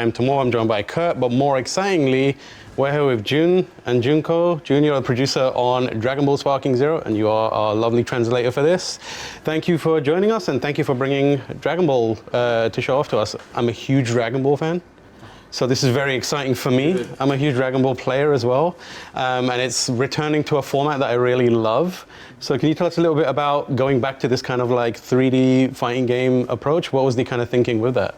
Tomorrow I'm joined by Kurt, but more excitingly, we're here with Jun and Junko. Jun, you're a producer on Dragon Ball Sparking Zero, and you are our lovely translator for this. Thank you for joining us, and thank you for bringing Dragon Ball to show off to us. I'm a huge Dragon Ball fan, so this is very exciting for me. I'm a huge Dragon Ball player as well, and it's returning to a format that I really love. So can you tell us a little bit about going back to this kind of like 3D fighting game approach? What was the kind of thinking with that?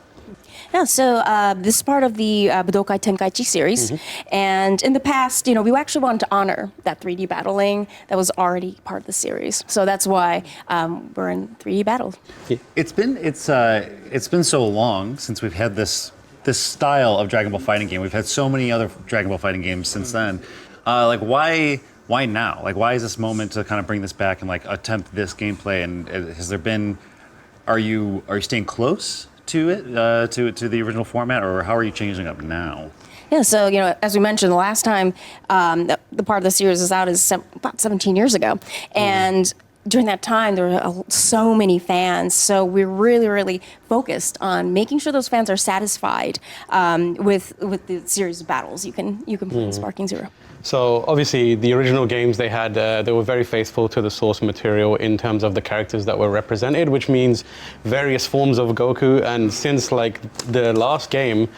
Yeah, so this is part of the Budokai Tenkaichi series, and in the past, we actually wanted to honor that 3D battling that was already part of the series. So that's why we're in 3D battle. It's been so long since we've had this style of Dragon Ball fighting game. We've had so many other Dragon Ball fighting games since then. Why now? Like, why is this moment to kind of bring this back and like attempt this gameplay? And are you staying close to it, to the original format, or how are you changing up now? Yeah, so as we mentioned, the last time the part of the series is out is about 17 years ago, and during that time there were so many fans. So we're really focused on making sure those fans are satisfied with the series of battles you can play in Sparking Zero. So obviously the original games they had, they were very faithful to the source material in terms of the characters that were represented, which means various forms of Goku. And since like the last game,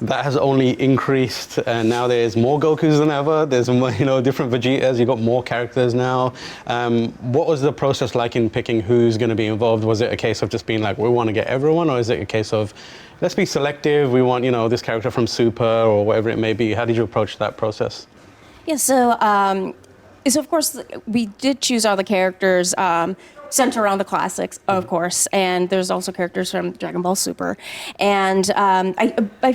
that has only increased, and now there's more Gokus than ever. There's more, different Vegetas. You got more characters now. What was the process like in picking who's going to be involved? Was it a case of just being like, we want to get everyone, or is it a case of let's be selective? We want this character from Super or whatever it may be. How did you approach that process? Yeah, so of course we did choose all the characters centered around the classics, of course, and there's also characters from Dragon Ball Super, and we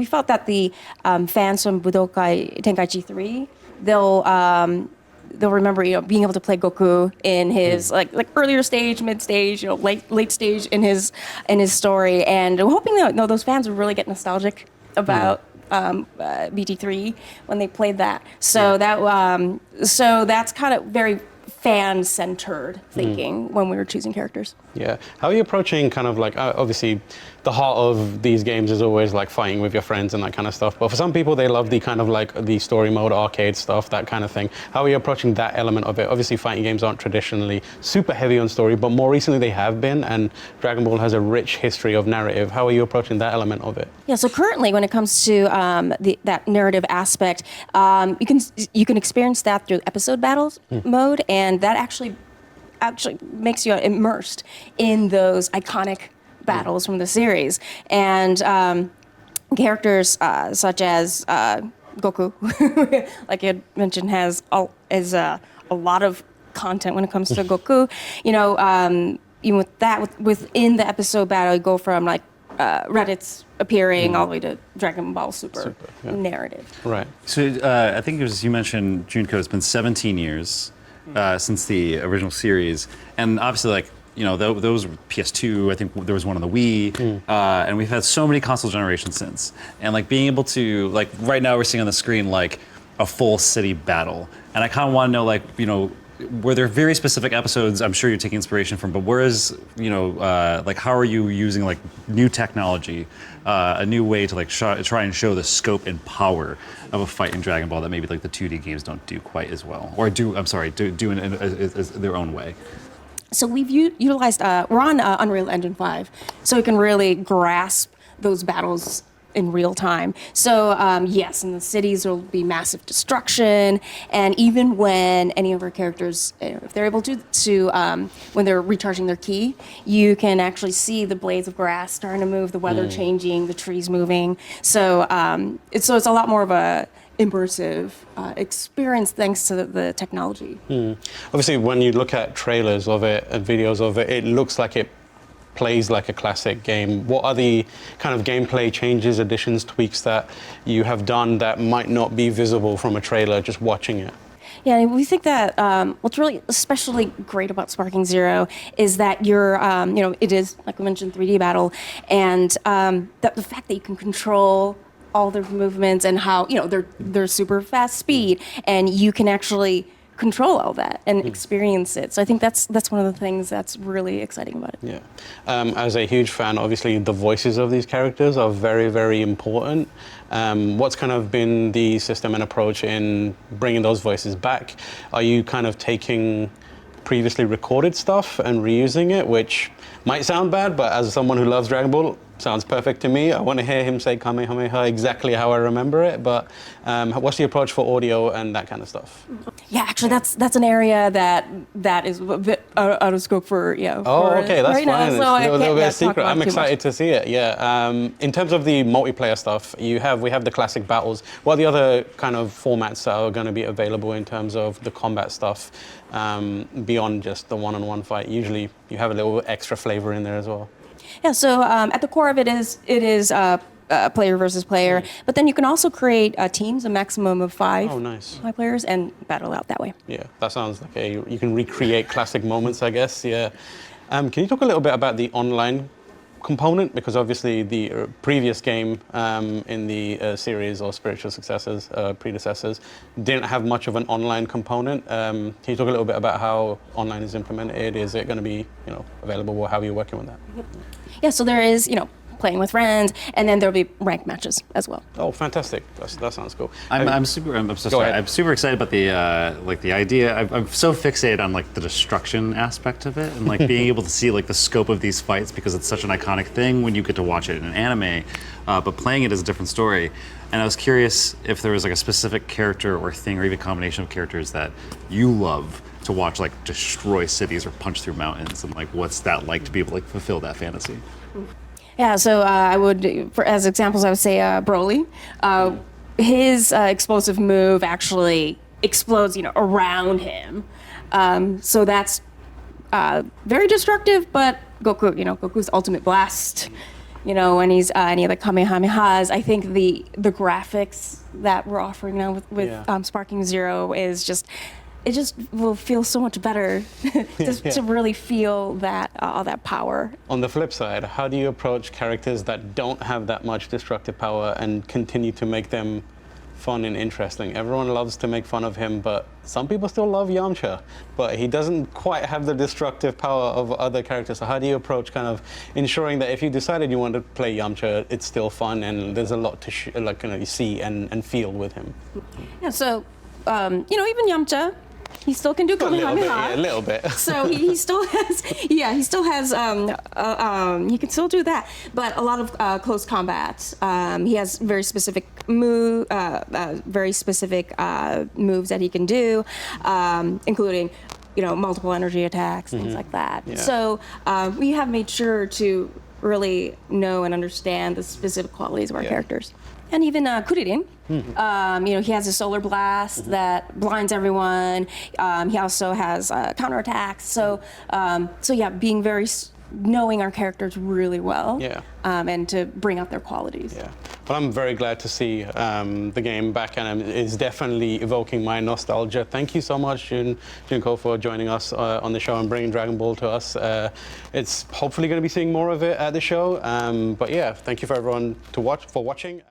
felt that the fans from Budokai Tenkaichi 3, they'll remember being able to play Goku in his like earlier stage, mid stage, late stage in his story, and we're hoping that those fans will really get nostalgic about BT3 when they played that. So that's kind of very fan-centered thinking when we were choosing characters. Yeah. How are you approaching kind of like, obviously the heart of these games is always like fighting with your friends and that kind of stuff. But for some people, they love the kind of like the story mode, arcade stuff, that kind of thing. How are you approaching that element of it? Obviously, fighting games aren't traditionally super heavy on story, but more recently they have been, and Dragon Ball has a rich history of narrative. How are you approaching that element of it? Yeah, so currently when it comes to that narrative aspect, you can experience that through episode battles mode, and that actually makes you immersed in those iconic battles from the series. And characters such as Goku, like you had mentioned, has a lot of content when it comes to Goku. Even with that, within the episode battle, you go from like Reddit's appearing all the way to Dragon Ball Super narrative. Right. So I think it was, you mentioned, Junko, it's been 17 years since the original series, and obviously those were PS2. I think there was one on the Wii, and we've had so many console generations since. And like being able to right now we're seeing on the screen like a full city battle, and I kind of want to know were there very specific episodes I'm sure you're taking inspiration from, but how are you using like new technology, a new way to try and show the scope and power of a fight in Dragon Ball that maybe like the 2D games don't do quite as well, or do in their own way? So we've utilized, we're on Unreal Engine 5, so we can really grasp those battles in real time. So yes, in the cities there will be massive destruction, and even when any of our characters, if they're able to when they're recharging their ki, you can actually see the blades of grass starting to move, the weather changing, the trees moving. So it's a lot more of a immersive experience thanks to the technology. Obviously, when you look at trailers of it and videos of it, it looks like it plays like a classic game. What are the kind of gameplay changes, additions, tweaks that you have done that might not be visible from a trailer just watching it? Yeah, we think that what's really especially great about Sparking Zero is that you're, it is, like we mentioned, 3D battle, and the fact that you can control all their movements and how, they're super fast speed, and you can actually control all that and experience it. So I think that's one of the things that's really exciting about it. Yeah. As a huge fan, obviously the voices of these characters are very, very important. What's kind of been the system and approach in bringing those voices back? Are you kind of taking previously recorded stuff and reusing it, which might sound bad, but as someone who loves Dragon Ball, sounds perfect to me. I want to hear him say Kamehameha exactly how I remember it, but what's the approach for audio and that kind of stuff? Yeah, actually, that's an area that is a bit out of scope for Oh, okay, that's right fine. now, It's so a little bit of talk secret. about I'm too much. excited to see it. Yeah. In terms of the multiplayer stuff, we have the classic battles. What are the other kind of formats that are going to be available in terms of the combat stuff beyond just the one-on-one fight? Usually, you have a little extra flavor in there as well. Yeah, so at the core of it is player versus player, but then you can also create teams, a maximum of 5 Oh, nice. players, and battle out that way. Yeah, that sounds like you can recreate classic moments, I guess. Yeah. Can you talk a little bit about the online component? Because obviously the previous game in the series or spiritual successors, predecessors, didn't have much of an online component. Can you talk a little bit about how online is implemented? Is it going to be available, or how are you working with that? Yeah, so there is playing with friends, and then there'll be ranked matches as well. Oh, fantastic! That sounds cool. I'm super excited about the idea. I'm so fixated on like the destruction aspect of it, and like being able to see like the scope of these fights, because it's such an iconic thing when you get to watch it in an anime. But playing it is a different story. And I was curious if there was like a specific character or thing, or even a combination of characters that you love to watch like destroy cities or punch through mountains, and like what's that like to be able to like fulfill that fantasy? Yeah, so I would, as examples, I would say Broly. His explosive move actually explodes, around him. So that's very destructive. But Goku, Goku's ultimate blast, when he's any of the Kamehamehas. I think the graphics that we're offering now with Sparking Zero is just. It just will feel so much better to really feel that all that power. On the flip side, how do you approach characters that don't have that much destructive power and continue to make them fun and interesting? Everyone loves to make fun of him, but some people still love Yamcha, but he doesn't quite have the destructive power of other characters. So how do you approach kind of ensuring that if you decided you want to play Yamcha, it's still fun and there's a lot to see and feel with him? Yeah, so even Yamcha, he still can do Kamehameha. A little bit. So he still has, he can still do that. But a lot of close combat. He has very specific moves that he can do, including, multiple energy attacks, things like that. Yeah. So we have made sure to really know and understand the specific qualities of our characters. And even Kuririn, he has a solar blast that blinds everyone. He also has counterattacks. So being knowing our characters really well, and to bring out their qualities. Yeah. Well, I'm very glad to see the game back, and it's definitely evoking my nostalgia. Thank you so much, Junko, for joining us on the show and bringing Dragon Ball to us. It's hopefully going to be seeing more of it at the show. But yeah, thank you for everyone for watching.